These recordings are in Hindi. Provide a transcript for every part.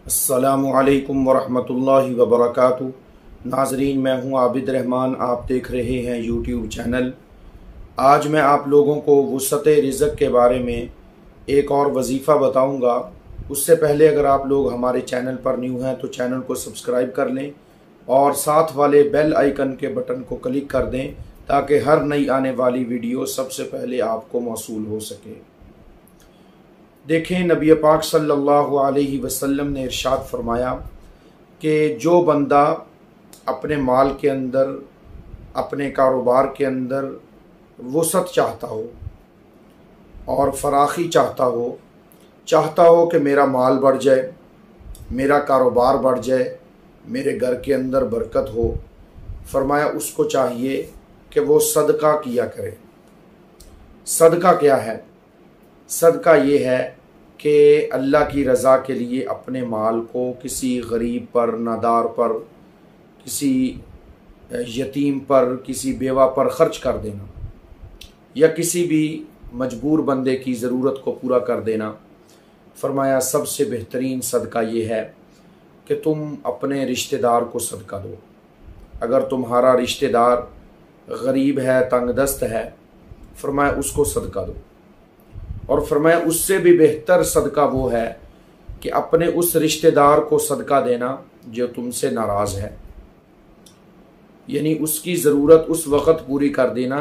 अस्सलामु अलैकुम वरहमतुल्लाहि वबरकातुहू। नाजरीन, मैं हूं आबिद रहमान, आप देख रहे हैं यूट्यूब चैनल। आज मैं आप लोगों को वुसअत रिज़्क़ के बारे में एक और वजीफ़ा बताऊंगा। उससे पहले अगर आप लोग हमारे चैनल पर न्यू हैं तो चैनल को सब्सक्राइब कर लें और साथ वाले बेल आइकन के बटन को क्लिक कर दें ताकि हर नई आने वाली वीडियो सबसे पहले आपको मौसूल हो सके। देखें, नबी पाक सल्लल्लाहु अलैहि वसल्लम ने इरशाद फरमाया कि जो बंदा अपने माल के अंदर, अपने कारोबार के अंदर वसअत चाहता हो और फराखी चाहता हो कि मेरा माल बढ़ जाए, मेरा कारोबार बढ़ जाए, मेरे घर के अंदर बरकत हो, फरमाया उसको चाहिए कि वो सदका किया करे। सदका क्या है? सदका ये है कि अल्लाह की रज़ा के लिए अपने माल को किसी गरीब पर, नादार पर, किसी यतीम पर, किसी बेवा पर ख़र्च कर देना या किसी भी मजबूर बंदे की ज़रूरत को पूरा कर देना। फरमाया सबसे बेहतरीन सदका ये है कि तुम अपने रिश्तेदार को सदका दो। अगर तुम्हारा रिश्तेदार गरीब है, तंगदस्त है, फरमाया उसको सदका दो। और फरमाया उससे भी बेहतर सदका वो है कि अपने उस रिश्तेदार को सदका देना जो तुमसे नाराज़ है, यानी उसकी ज़रूरत उस वक़्त पूरी कर देना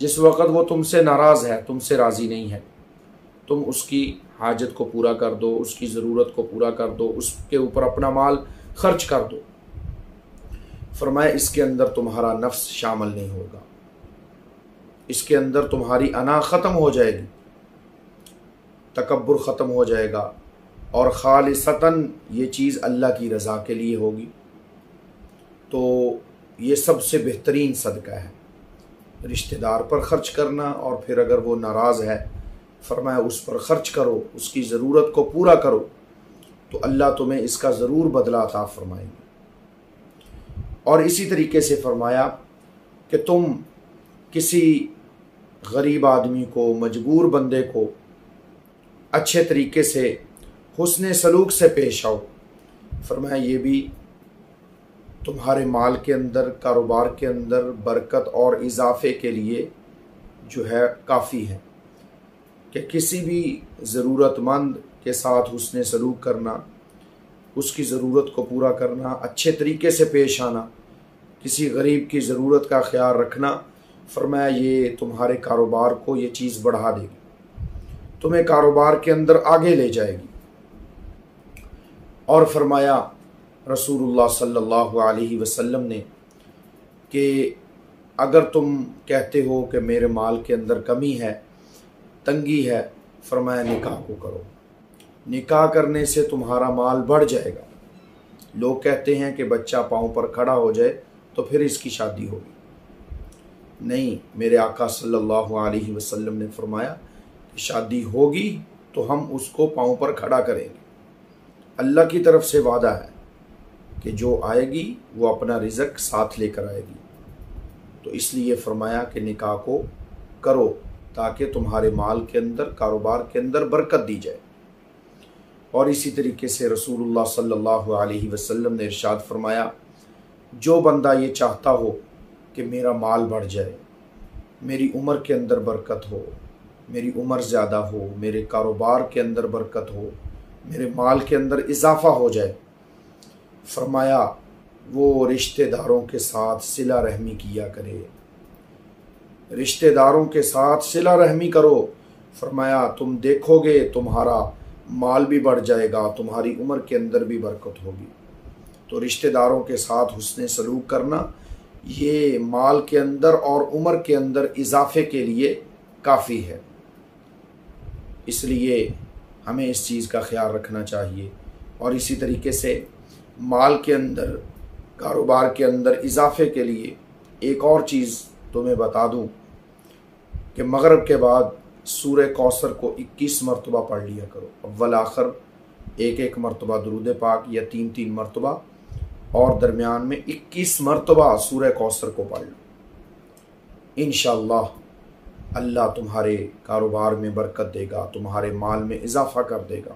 जिस वक़्त वो तुमसे नाराज़ है, तुमसे राज़ी नहीं है। तुम उसकी हाजत को पूरा कर दो, उसकी ज़रूरत को पूरा कर दो, उसके ऊपर अपना माल खर्च कर दो। फरमाया इसके अंदर तुम्हारा नफ्स शामिल नहीं होगा, इसके अंदर तुम्हारी अना ख़त्म हो जाएगी, तकब्बुर ख़त्म हो जाएगा और खालिसतन ये चीज़ अल्लाह की रज़ा के लिए होगी। तो ये सबसे बेहतरीन सदका है, रिश्तेदार पर ख़र्च करना। और फिर अगर वो नाराज़ है, फरमाया उस पर ख़र्च करो, उसकी ज़रूरत को पूरा करो, तो अल्लाह तुम्हें इसका ज़रूर बदला अता फ़रमाएंगे। और इसी तरीके से फरमाया कि तुम किसी गरीब आदमी को, मजबूर बंदे को अच्छे तरीके से हुस्ने सलूक से पेश आओ। फरमाया ये भी तुम्हारे माल के अंदर, कारोबार के अंदर बरकत और इजाफे के लिए जो है काफ़ी है कि किसी भी ज़रूरतमंद के साथ हुस्ने सलूक करना, उसकी ज़रूरत को पूरा करना, अच्छे तरीके से पेश आना, किसी गरीब की ज़रूरत का ख्याल रखना। फरमाया ये तुम्हारे कारोबार को ये चीज़ बढ़ा देगी, तुम्हें कारोबार के अंदर आगे ले जाएगी। और फरमाया रसूलुल्लाह सल्लल्लाहु अलैहि वसल्लम ने कि अगर तुम कहते हो कि मेरे माल के अंदर कमी है, तंगी है, फरमाया निकाह को करो। निकाह करने से तुम्हारा माल बढ़ जाएगा। लोग कहते हैं कि बच्चा पाँव पर खड़ा हो जाए तो फिर इसकी शादी होगी। नहीं, मेरे आका सल्लल्लाहु अलैहि वसल्लम ने फरमाया कि शादी होगी तो हम उसको पाँव पर खड़ा करेंगे। अल्लाह की तरफ से वादा है कि जो आएगी वो अपना रिज़्क़ साथ लेकर आएगी। तो इसलिए फरमाया कि निकाह को करो ताकि तुम्हारे माल के अंदर, कारोबार के अंदर बरकत दी जाए। और इसी तरीके से रसूलुल्लाह सल्लल्लाहु अलैहि वसल्लम ने इरशाद फरमाया, जो बंदा ये चाहता हो कि मेरा माल बढ़ जाए, मेरी उम्र के अंदर बरकत हो, मेरी उम्र ज़्यादा हो, मेरे कारोबार के अंदर बरकत हो, मेरे माल के अंदर इजाफ़ा हो जाए, फरमाया वो रिश्तेदारों के साथ सिला रहमी किया करे। रिश्तेदारों के साथ सिला रहमी करो। फरमाया तुम देखोगे तुम्हारा माल भी बढ़ जाएगा, तुम्हारी उम्र के अंदर भी बरकत होगी। तो रिश्तेदारों के साथ हुस्ने सलूक करना ये माल के अंदर और उम्र के अंदर इजाफे के लिए काफ़ी है। इसलिए हमें इस चीज़ का ख्याल रखना चाहिए। और इसी तरीके से माल के अंदर, कारोबार के अंदर इजाफे के लिए एक और चीज़ तुम्हें बता दूं कि मगरिब के बाद सूरह कौसर को 21 मरतबा पढ़ लिया करो। अव्वल आखिर एक एक मरतबा दुरूद पाक या 3-3 मरतबा, और दरमियान में 21 मरतबा सूरह कौसर को पढ़ लो। इंशाअल्लाह अल्लाह तुम्हारे कारोबार में बरकत देगा, तुम्हारे माल में इजाफ़ा कर देगा